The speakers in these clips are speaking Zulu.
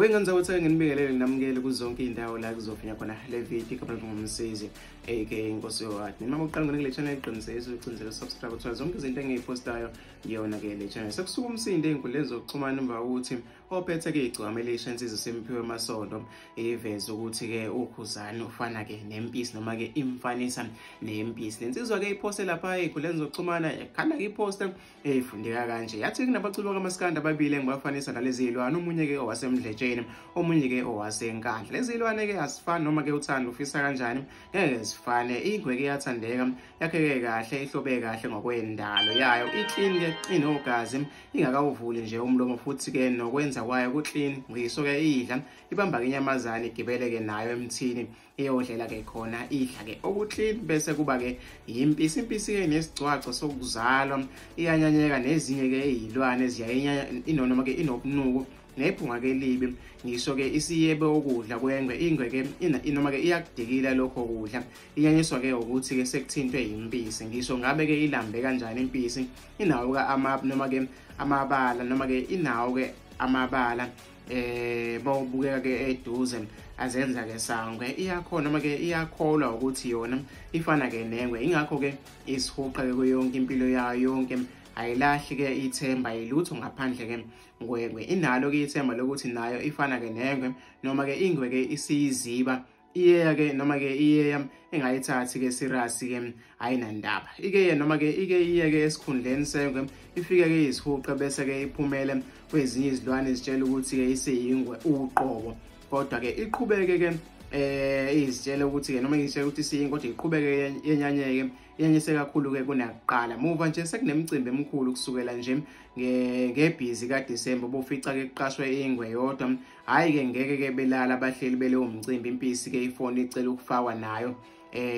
Wengenza ukuthi nginibingelele namukele kuzonke indawo la kuzofinya khona le video kaMlungu ngumsizi aka Inkosi yoWadi. Noma uqala ngene channel iqinisekise ucinzele subscribe uthola zonke izinto engiyipostayo ngiyona ke le channel. Sekusuka umsindo ezinkundleni zokuxhumana emva ukuthi ophethe ke Gcokamelisha insizwe sempiwe masondo eveza ukuthi ke uKhuzani ufana ke neMpisi noma ke imfanisa neMpisi. Lensizwa ke iposte lapha ezinkundleni zokuxhumana yakhanda ke iposte efundeka kanje. Yathi kunabaculi bakaMaskandi ababili engibafanisa nalezi zilwane, omunye ke owasemdletsheni omunye ke owasenkandla. Lezi zilwane ke asifani noma ke uthanda ufisa kanjani ngeke sifane. Ingwe ke yathandeka yakheke kahle ihlobe kahle ngokwendalo yayo, iclean ke inogazi ingakawuvuli nje umlomo futhi ke nokwenza kwayo ku clean. Ngiso ke idla ibamba ke inyamazana igibele ke nayo emthini iyodlela ke khona idla ke oku clean, bese kuba ke iMpisi. Impisi ke nesigcwaco sokuzalwa iyanyanyeka nezinye ke izilwane ziyayenya inonoma ke inobunuku nephunga ke libi. Ngisho ke isiyebe ukudla kwengwe, ingwe ke inoma ke iyakudikila lokho kudla. Iyanyiswa ke ukuthi ke sekuthintwe iMpisi. Ngisho ngabe ke ilambe kanjani iMpisi inawo ka noma ke amabala noma ke inawo ke amabala bawubukeka ke eduze azenza ke sangwe. Iyakhona noma ke iyakholwa ukuthi yona ifana ke nengwe, ingakho ke isihuqa ke yonke impilo yayo yonke ayilahli ke ithemba ilutho ngaphandle ke ngwengwe. Inalo ke ithemba lokuthi nayo ifana ke nengwe noma ke ingwe ke isiyiziba iyeya ke noma ke iyeya engayithathi ke serious ke ayinandaba. Ike noma ke iye ke esikhundleni sengwe ifike ke izihuqa bese ke iphumele kwezinye izilwane izitshela ukuthi ke iseyingwe uqobo, kodwa ke iqhubeke ke izitshela ukuthi ke noma ngitshela ukuthi isiyingo kodwa iqhubeke yenyanyeke yenyise kakhulu ke kunakuqala. Muva nje sekunemicimbi emikhulu kusukela nje ngebhizi kaDisemba bofica ke kuqashwe ingwe yodwa. Hayi ke ngeke ke belala abahleli beleyo mcimbi. Impisi ke ifoni icela ukufakwa nayo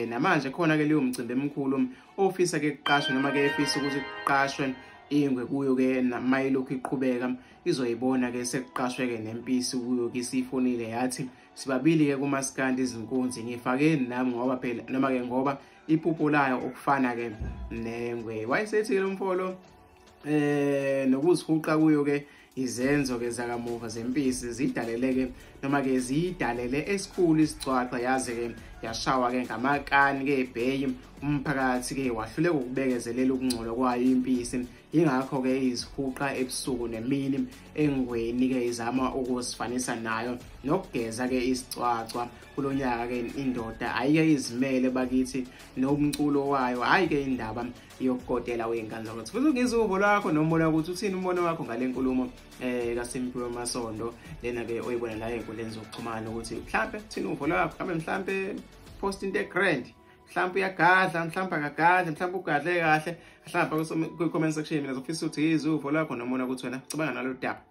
namanje khona ke leyo mcimbi emikhulu ofisa ke kuqashwe noma ke efisa ukuthi kuqashwe ingwe kuyo ke mayilokhu iqhubeka izoyibona ke sekuqashwe ke neMpisi kuyo ke isifonile yathi sibabili ke kuMaskandi izinkunzi ngifake nami ngoba phela noma ke ngoba iphupho layo ukufana ke nengwe. Wayesethi lo mfolo nokuzihuqa kuyo ke izenzo ke zakamuva zeMpisi zidalele ke noma ke zidalele esikhulu isicwaxa yaze ke yashawa ke ngamakani ke ebheyi. Umphakathi ke wahluleka ukubekezelela ukungcola kwayo iMpisi, ingakho ke izihuqa ebusuku nemini engweni ke izama ukusifanisa nayo nokugeza ke isicwaxa. Kulonyaka ke indoda ayike izimele bakithi nomculo wayo, hayi ke indaba yokukodela wenkandla ukuthi futhi ngizuvo lakho nombono ukuthi uthini umbono wakho ngale nkulumo kaSimpiwe Masondo lena ke oyibona la ezinkundleni zokuxhumana ukuthi mhlambe uthini uvo lakho, kambe mhlambe post into grand, mhlambe uyagadla, mhlambe akagadla, mhlambe ugadle kahle, mhlambe ku comment section mina zofisa ukuthi izuvo lakho nombono ukuthi wena cabanga nalo daba.